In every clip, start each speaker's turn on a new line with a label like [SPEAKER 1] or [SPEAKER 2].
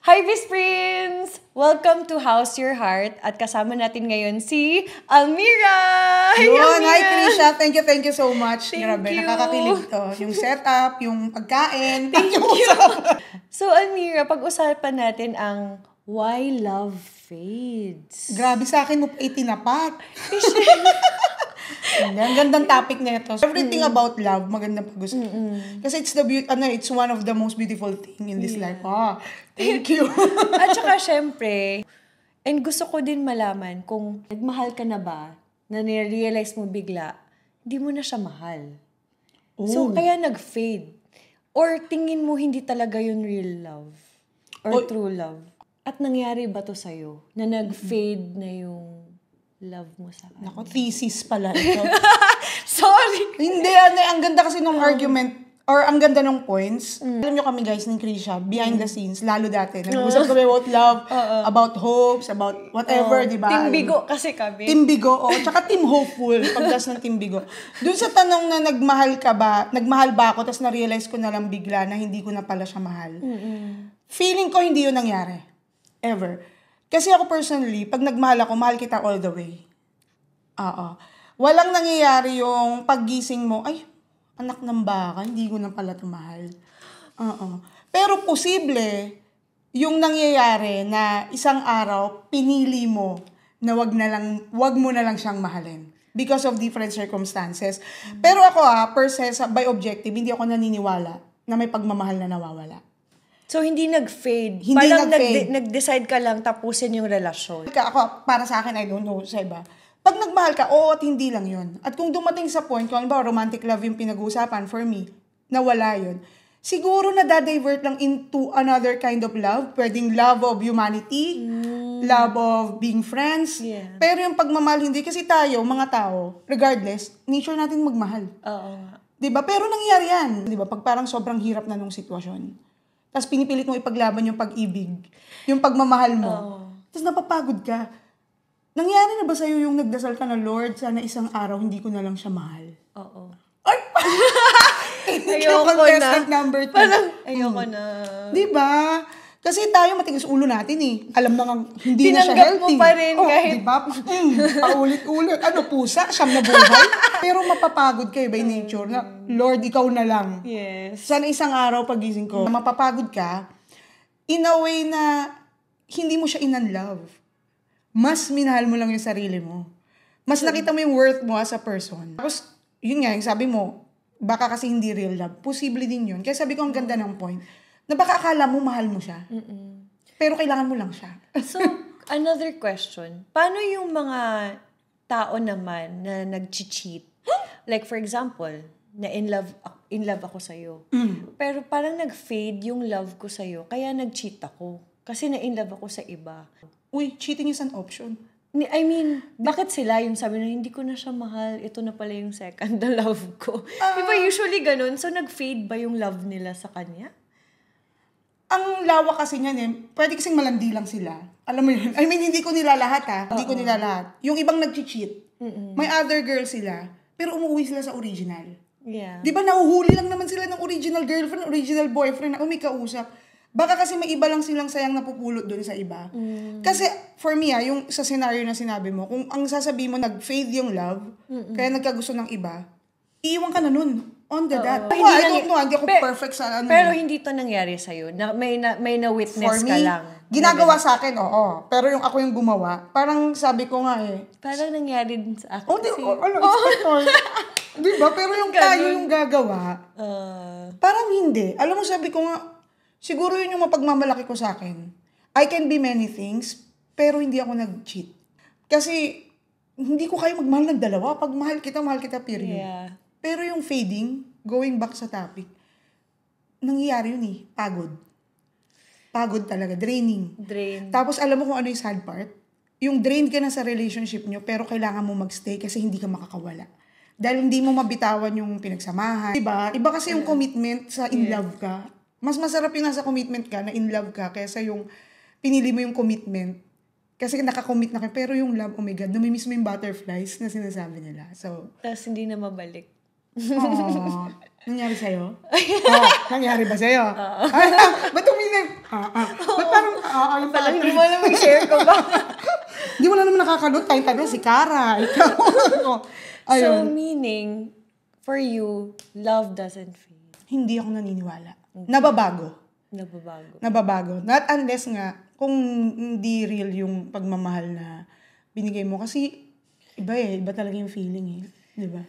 [SPEAKER 1] Hi, Miss Prince! Welcome to How's Your Heart at kasama natin ngayon si Almira!
[SPEAKER 2] Yun, hi Krisha! Thank you so much.
[SPEAKER 1] Thank
[SPEAKER 2] Grabe,
[SPEAKER 1] you.
[SPEAKER 2] nakakakilig to. Yung setup, yung pagkain,
[SPEAKER 1] Thank
[SPEAKER 2] yung
[SPEAKER 1] you.
[SPEAKER 2] usapan.
[SPEAKER 1] So, Almira, pag-usapan natin ang why love fades.
[SPEAKER 2] Grabe sa akin mo pa itinapat. Ang gandang topic na ito. Everything about love, magandang pag-usapan. Kasi it's one of the most beautiful thing in this life. Thank you.
[SPEAKER 1] At saka, syempre, and gusto ko din malaman kung nagmahal ka na ba, na nirealize mo bigla, hindi mo na siya mahal. So, kaya nag-fade. Or tingin mo hindi talaga yun real love. Or true love. At nangyari ba to sa'yo? Na nag-fade na yung love mo sa kanya?
[SPEAKER 2] Ako, thesis pala ito.
[SPEAKER 1] Sorry!
[SPEAKER 2] Hindi, ang ganda kasi nung argument, or ang ganda nung points. Alam nyo kami guys, ng Krisha, behind the scenes, lalo dati, nag-usap kami about love, about hopes, about whatever, di ba?
[SPEAKER 1] Team Bigo kasi kami.
[SPEAKER 2] Team Bigo, tsaka Team Hopeful, pagdas ng Team Bigo. Doon sa tanong na nagmahal ba ako, tapos na-realize ko na lang bigla na hindi ko na pala siya mahal. Feeling ko hindi yun nangyari. Ever. Kasi ako personally, pag nagmahal ako, mahal kita all the way. Walang nangyayari yung paggising mo, ay, anak ng baka, hindi ko na pala tumahal. Pero posible, yung nangyayari na isang araw, pinili mo na wag mo na lang siyang mahalin. Because of different circumstances. Pero ako by objective, hindi ako naniniwala na may pagmamahal na nawawala.
[SPEAKER 1] So, hindi nag-fade.
[SPEAKER 2] Hindi
[SPEAKER 1] parang
[SPEAKER 2] nag-fade.
[SPEAKER 1] nag-decide ka lang tapusin yung relasyon.
[SPEAKER 2] Ako, para sa akin, I don't know sa iba. Pag nagmahal ka, oo at hindi lang yun. At kung dumating sa point, kung ba romantic love yung pinag-uusapan, for me, nawala yun. Siguro na-divert lang into another kind of love. Pwedeng love of humanity, love of being friends.
[SPEAKER 1] Yeah.
[SPEAKER 2] Pero yung pagmamahal, hindi. Kasi tayo, mga tao, regardless, nature natin magmahal.
[SPEAKER 1] Oo.
[SPEAKER 2] Diba? Pero nangyari yan. Diba? Pag parang sobrang hirap na nung sitwasyon. Tapos pinipilit mo ipaglaban yung pag-ibig, yung pagmamahal mo. Tapos napapagod ka. Nangyari na ba sa'yo yung nagdasal ka na, Lord, sana isang araw hindi ko na lang siya mahal?
[SPEAKER 1] Oo.
[SPEAKER 2] Ay!
[SPEAKER 1] Ayoko na.
[SPEAKER 2] Number 2.
[SPEAKER 1] Parang, ayoko na.
[SPEAKER 2] Diba? Kasi tayo matigas ulo natin eh. Alam na nga, hindi na siya
[SPEAKER 1] Tinanggap
[SPEAKER 2] healthy.
[SPEAKER 1] mo pa rin kahit...
[SPEAKER 2] Diba? Paulit-ulit. Pusa? Siyam na buhay? Pero mapapagod kayo by nature na, Lord, ikaw na lang.
[SPEAKER 1] Yes.
[SPEAKER 2] Sana isang araw pagising ko, mapapagod ka, in a way na hindi mo siya in-unlove. Mas minahal mo lang yung sarili mo. Mas nakita mo yung worth mo as a person. Tapos, yun nga, yung sabi mo, baka kasi hindi real love. Posible din yun. Kaya sabi ko, ang ganda ng point, na baka akala mo mahal mo siya. Pero kailangan mo lang siya.
[SPEAKER 1] So, another question. Paano yung mga tao naman na nag-cheat? Like, for example, na in love ako sa'yo. Pero parang nag-fade yung love ko sa'yo, kaya nag-cheat ako. Kasi na in love ako sa iba.
[SPEAKER 2] Uy, cheating is an option.
[SPEAKER 1] I mean, bakit sila yung sabi na hindi ko na siya mahal, ito na pala yung second na love ko? Diba usually ganun? So, nag-fade ba yung love nila sa kanya?
[SPEAKER 2] Ang lawak kasi niyan pwede kasing malandi lang sila. Alam mo yun? I mean, hindi ko nila lahat Hindi ko nila lahat. Yung ibang nag-cheat, may other girl sila, pero umuwi sila sa original.
[SPEAKER 1] Yeah.
[SPEAKER 2] Di ba nahuhuli lang naman sila ng original girlfriend, original boyfriend na may kausap. Baka kasi may iba lang silang sayang napupulot doon sa iba. Kasi for me yung sa scenario na sinabi mo, kung ang sasabihin mo nag-fade yung love, kaya nagkagusto ng iba, iiwan ka na nun. On the dot. Hindi ako perfect sa ano.
[SPEAKER 1] Pero hindi to nangyari sa'yo. May na-witness
[SPEAKER 2] for me,
[SPEAKER 1] ka lang.
[SPEAKER 2] Ginagawa sa akin, oo. Pero yung ako yung gumawa, parang sabi ko nga
[SPEAKER 1] Parang nangyari din sa akin.
[SPEAKER 2] Diba? Pero yung tayo yung gagawa, parang hindi. Alam mo, sabi ko nga, siguro yun yung mapagmamalaki ko sa akin. I can be many things, pero hindi ako nag-cheat. Kasi, hindi ko kaya magmahal ng dalawa. Pag mahal kita, period.
[SPEAKER 1] Yeah.
[SPEAKER 2] Pero yung fading, going back sa topic, nangyayari yun pagod. Pagod talaga, draining. Tapos alam mo kung ano yung sad part? Yung drain ka na sa relationship nyo, pero kailangan mo magstay kasi hindi ka makakawala. Dahil hindi mo mabitawan yung pinagsamahan. Diba? Iba kasi yung commitment sa in love ka. Mas masarap yung nasa commitment ka na in love ka kaysa yung pinili mo yung commitment. Kasi nakakommit na kayo. Pero yung love, oh my God, namimiss mo yung butterflies na sinasabi nila. So,
[SPEAKER 1] tapos hindi na mabalik.
[SPEAKER 2] Nangyari sa'yo? Nangyari ba sa'yo? Ba't uminig? Ba't parang Yung
[SPEAKER 1] Pala, hindi mo alam mag-share ko ba?
[SPEAKER 2] Hindi mo na naman nakakalot. Tayo si Cara. Ikaw.
[SPEAKER 1] So, meaning, for you, love doesn't fade.
[SPEAKER 2] Hindi ako naniniwala. Nababago. Not unless nga, kung hindi real yung pagmamahal na binigay mo. Kasi, iba talaga yung feeling Di ba?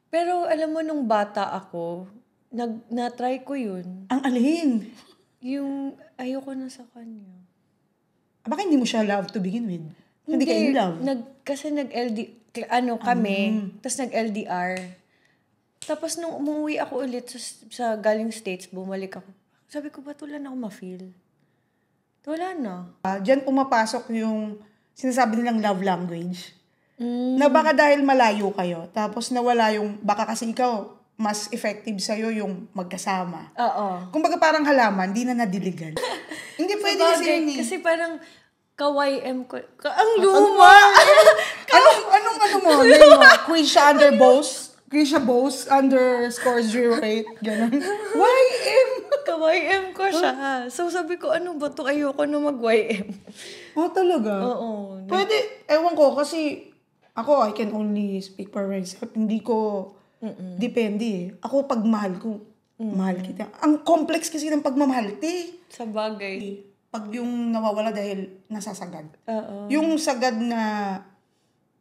[SPEAKER 1] Pero, alam mo, nung bata ako, na-try ko yun.
[SPEAKER 2] Ang alin?
[SPEAKER 1] Yung, ayoko na sa kanya.
[SPEAKER 2] Baka hindi mo siya love to begin with? Hindi ka in love?
[SPEAKER 1] Kasi kami, tapos nag-LDR. Tapos nung umuwi ako ulit sa galing States, bumalik ako. Sabi ko, ba't wala na ako ma-feel? Wala na.
[SPEAKER 2] Diyan pumapasok yung sinasabi nilang love language. Na baka dahil malayo kayo, tapos nawala yung, baka kasi ikaw, mas effective sa'yo yung magkasama.
[SPEAKER 1] Oo.
[SPEAKER 2] Kumbaga parang halaman, di na nadiligan. Hindi pwede kasi yun
[SPEAKER 1] Kasi parang, ka-YM ko. Ang luma!
[SPEAKER 2] Anong mo? Krisha Bose _08. Ganun. YM!
[SPEAKER 1] Ka-YM ko siya. So sabi ko, ano ba to? Ayoko na mag-YM.
[SPEAKER 2] Talaga?
[SPEAKER 1] Oo.
[SPEAKER 2] Pwede, ewan ko, kasi ako, I can only speak for myself. Hindi ko, depende Ako, pag mahal ko, mahal kita. Ang complex kasi ng pagmamahal,
[SPEAKER 1] Sa bagay.
[SPEAKER 2] Pag yung nawawala dahil nasasagad.
[SPEAKER 1] Oo.
[SPEAKER 2] Yung sagad na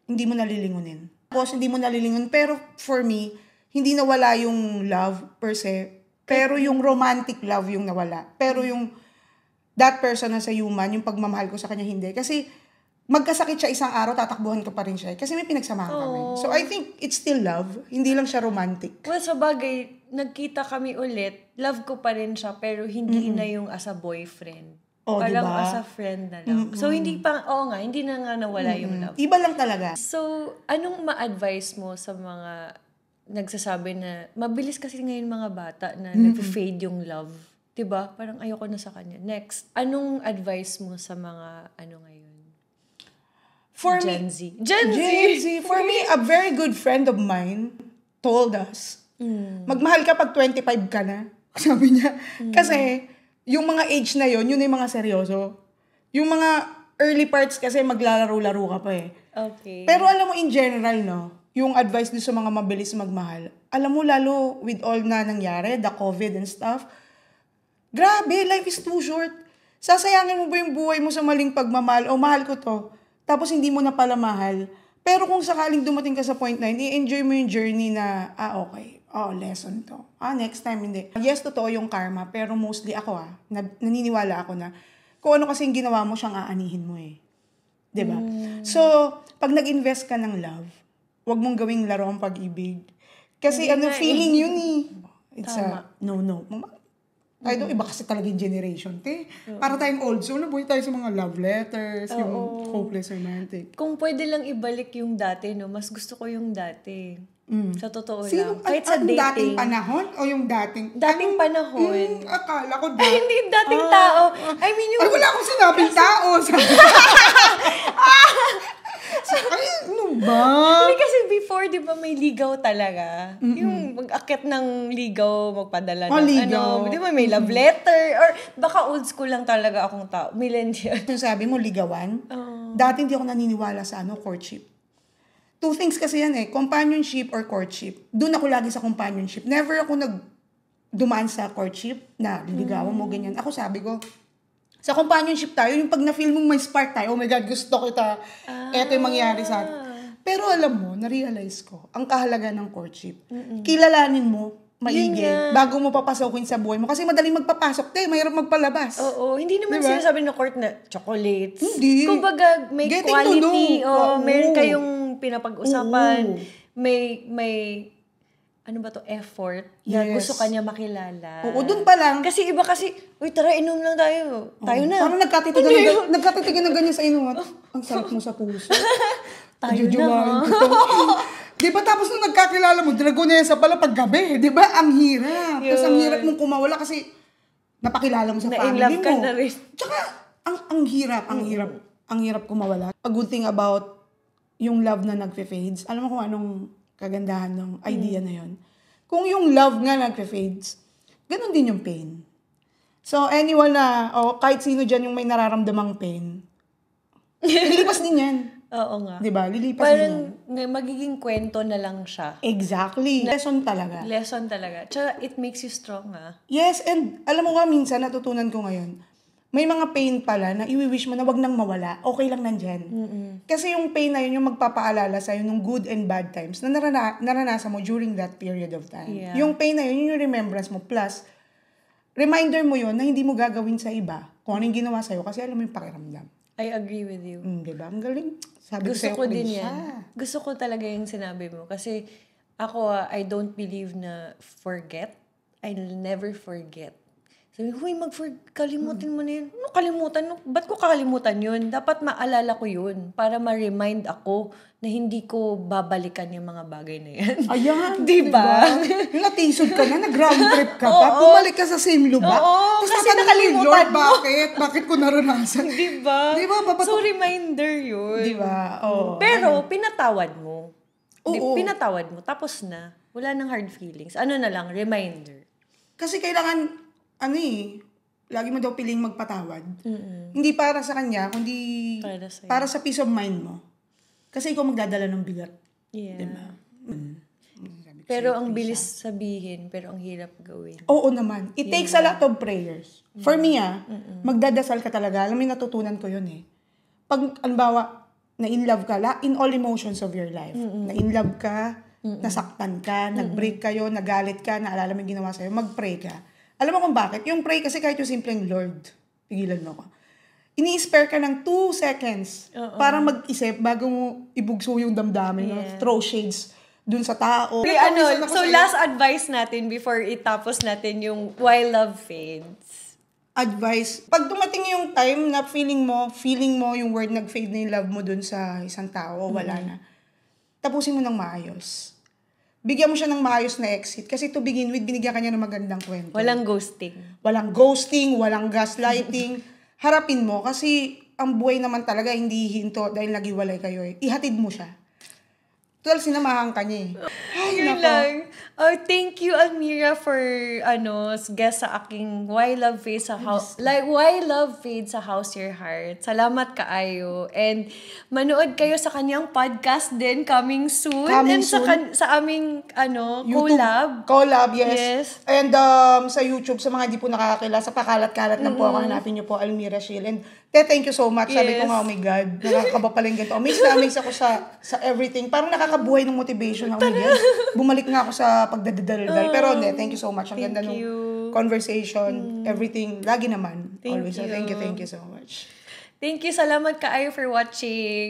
[SPEAKER 2] hindi mo nalilingunin. Tapos hindi mo nalilingun. Pero for me, hindi nawala yung love per se. Pero yung romantic love yung nawala. Pero yung that person na sa human, yung pagmamahal ko sa kanya hindi. Kasi magkasakit siya isang araw, tatakbuhan ko pa rin siya. Kasi may pinagsamahan kami. So I think it's still love. Hindi lang siya romantic.
[SPEAKER 1] Well, sa bagay, nagkita kami ulit. Love ko pa rin siya, pero hindi na yung as a boyfriend. Parang
[SPEAKER 2] diba?
[SPEAKER 1] as a friend na lang. So, hindi na nga nawala yung love.
[SPEAKER 2] Iba lang talaga.
[SPEAKER 1] So, anong ma-advise mo sa mga nagsasabi na, mabilis kasi ngayon mga bata na nag-fade yung love. Diba? Parang ayoko na sa kanya. Next, anong advice mo sa mga ngayon? Gen Z.
[SPEAKER 2] For me, a very good friend of mine told us, magmahal ka pag 25 ka na. Sabi niya. Kasi, yung mga age na yun yung mga seryoso. Yung mga early parts kasi maglalaro-laro ka pa
[SPEAKER 1] Okay.
[SPEAKER 2] Pero alam mo, in general, yung advice din sa mga mabilis magmahal, alam mo, lalo with all na nangyari, the COVID and stuff, grabe, life is too short. Sasayangin mo ba yung buhay mo sa maling pagmamahal? O, mahal ko to. Tapos hindi mo na pala mahal. Pero kung sakaling dumating ka sa point na, i-enjoy mo yung journey na, okay, lesson to. Next time, hindi. Yes, totoo yung karma, pero mostly ako, naniniwala ako na, kung ano kasi yung ginawa mo, siyang aanihin mo Diba? So, pag nag-invest ka ng love, huwag mong gawing laro ang pag-ibig. Kasi feeling yun It's no. I don't, iba kasi talaga yung generation, Para tayong old soul, nabuhay tayo sa mga love letters, yung hopeless romantic.
[SPEAKER 1] Kung pwede lang ibalik yung dati, mas gusto ko yung dati. Sa totoo
[SPEAKER 2] lang.
[SPEAKER 1] Kahit sa dating.
[SPEAKER 2] Dating panahon o yung dating?
[SPEAKER 1] Dating panahon.
[SPEAKER 2] Akala ko dating.
[SPEAKER 1] Ay, hindi dating tao. I mean yung...
[SPEAKER 2] Ay, wala akong sinabing tao. Ay, ano ba?
[SPEAKER 1] Hindi kasi before, di ba, may ligaw talaga. Yung mag-akit ng ligaw, magpadala ng
[SPEAKER 2] ligaw.
[SPEAKER 1] Di ba, may love letter. Or baka old school lang talaga akong tao. Millennial.
[SPEAKER 2] Yung sabi mo, ligawan. Dati hindi ako naniniwala sa courtship. Two things kasi yan companionship or courtship. Doon ako lagi sa companionship. Never ako dumaan sa courtship na ligawan mo, ganyan. Ako sabi ko, sa companionship tayo, yung pag na-feel mong may spark tayo, oh my God, gusto kita, eto yung mangyari sa atin. Pero alam mo, na-realize ko, ang kahalaga ng courtship, kilalanin mo, maigi, bago mo papasokin sa buhay mo. Kasi madaling magpapasok, mahirap magpalabas.
[SPEAKER 1] Oo, hindi naman sinasabi ng court na chocolates.
[SPEAKER 2] Hindi.
[SPEAKER 1] Kumbaga, may
[SPEAKER 2] getting
[SPEAKER 1] quality, meron kayong pinapag-usapan, may ano ba to, effort na gusto kanya makilala.
[SPEAKER 2] Oo, dun pa lang.
[SPEAKER 1] Kasi iba kasi, uy, tara, inom lang tayo. Tayo na.
[SPEAKER 2] Parang nagkatitigan ng ganyan sa inuman. Ang sarap mo sa puso.
[SPEAKER 1] Tayo na.
[SPEAKER 2] Di ba tapos nung nagkakilala mo, Dragonesa pala paggabi. Di ba? Ang hirap. Tapos ang hirap mong kumawala kasi napakilala mo sa family mo.
[SPEAKER 1] Na-in-love ka na rin.
[SPEAKER 2] Tsaka, ang hirap kumawala. A good thing about yung love na nagfe-fades, alam mo kung anong kagandahan ng idea na yon. Kung yung love nga nagfe-fades, ganun din yung pain. So, anyone na, kahit sino dyan yung may nararamdamang pain, lilipas din yan.
[SPEAKER 1] Oo nga.
[SPEAKER 2] Diba? Lilipas
[SPEAKER 1] parang
[SPEAKER 2] din yan.
[SPEAKER 1] magiging kwento na lang siya.
[SPEAKER 2] Exactly. Lesson talaga.
[SPEAKER 1] Lesson talaga. Tsaka it makes you strong,
[SPEAKER 2] Yes, and alam mo nga minsan, natutunan ko ngayon, may mga pain pala na i-wish mo na wag nang mawala. Okay lang nandyan. Kasi yung pain na yun yung magpapaalala sa'yo ng good and bad times na naranasan mo during that period of time.
[SPEAKER 1] Yeah.
[SPEAKER 2] Yung pain na yun yung remembrance mo. Plus, reminder mo yun na hindi mo gagawin sa iba kung ano yung ginawa sa'yo kasi alam mo yung pakiramdam.
[SPEAKER 1] I agree with you.
[SPEAKER 2] Diba? Ang galing. Sabi
[SPEAKER 1] Gusto
[SPEAKER 2] ko
[SPEAKER 1] ko din yan. Gusto ko talaga yung sinabi mo. Kasi ako, I don't believe na forget. I'll never forget. Sabi ko, kalimutin mo na yun. Ano kalimutan? Ba't ko kakalimutan yun? Dapat maalala ko yun para ma-remind ako na hindi ko babalikan yung mga bagay na yan.
[SPEAKER 2] Ayan.
[SPEAKER 1] Diba?
[SPEAKER 2] Natisod ka na, nag-round trip ka pa, bumalik ka sa same luba.
[SPEAKER 1] Oo, kasi nakalimutan mo.
[SPEAKER 2] Bakit? Bakit ko naranasan?
[SPEAKER 1] Diba? So, reminder yun.
[SPEAKER 2] Diba? Oo.
[SPEAKER 1] Pero, pinatawad mo.
[SPEAKER 2] Oo.
[SPEAKER 1] Pinatawad mo. Tapos na. Wala nang hard feelings. Ano na lang, reminder.
[SPEAKER 2] Kasi kailangan, lagi mo daw piling magpatawad. Hindi para sa kanya, kundi para sa peace of mind mo. Kasi ikaw magdadala ng bigat.
[SPEAKER 1] Yeah.
[SPEAKER 2] Diba?
[SPEAKER 1] Pero ang bilis sabihin, pero ang hirap gawin.
[SPEAKER 2] Oo naman. It takes a lot of prayers. For me, magdadasal ka talaga. Alam mo, natutunan ko yun Pag, anbawa, na-in love ka, in all emotions of your life. Na-in love ka, nasaktan ka, nag-break kayo, nagalit ka, naalala mo yung ginawa sa'yo, mag-pray ka. Alam mo kung bakit? Yung pray kasi kahit yung simpleng Lord, pigilan mo ko. Ini-spare ka ng 2 seconds para mag-isip bago mo ibugso yung damdamin.
[SPEAKER 1] Yeah.
[SPEAKER 2] Throw shades dun sa tao.
[SPEAKER 1] Okay, so last advice natin before itapos natin yung why love fades.
[SPEAKER 2] Advice. Pag dumating yung time na feeling mo yung word nag-fade na yung love mo dun sa isang tao o wala na, tapusin mo ng maayos. Bigyan mo siya ng maayos na exit. Kasi to begin with, binigyan ka niya ng magandang kwento.
[SPEAKER 1] Walang ghosting.
[SPEAKER 2] Walang ghosting, walang gaslighting. Harapin mo kasi ang buhay naman talaga hindi hinto dahil naghiwalay kayo Ihatid mo siya. Tuwal, sinamahan ka niya Ay,
[SPEAKER 1] yun lang. Oh, thank you, Almira, for guest sa aking Why Love Fades sa House. Why Love Fades sa House Your Heart. Salamat kaayo. And manood kayo sa kanyang podcast din coming soon. Sa aming YouTube,
[SPEAKER 2] collab, yes. And sa YouTube, sa mga di po nakakakilala, sa pakalat-kalat lang po ako, hanapin niyo po Almira Shil. And thank you so much. Sabi ko nga, oh my God, nakakaba pala yung ganito. Amaze ako sa everything. Parang nakakabuhay ng motivation. Oh my God. Bumalik nga ako sa pagdadadaldal. Pero hindi, thank you so much. Ang ganda ng conversation, everything. Lagi naman. Always. Thank you so much.
[SPEAKER 1] Thank you. Salamat kaayo for watching.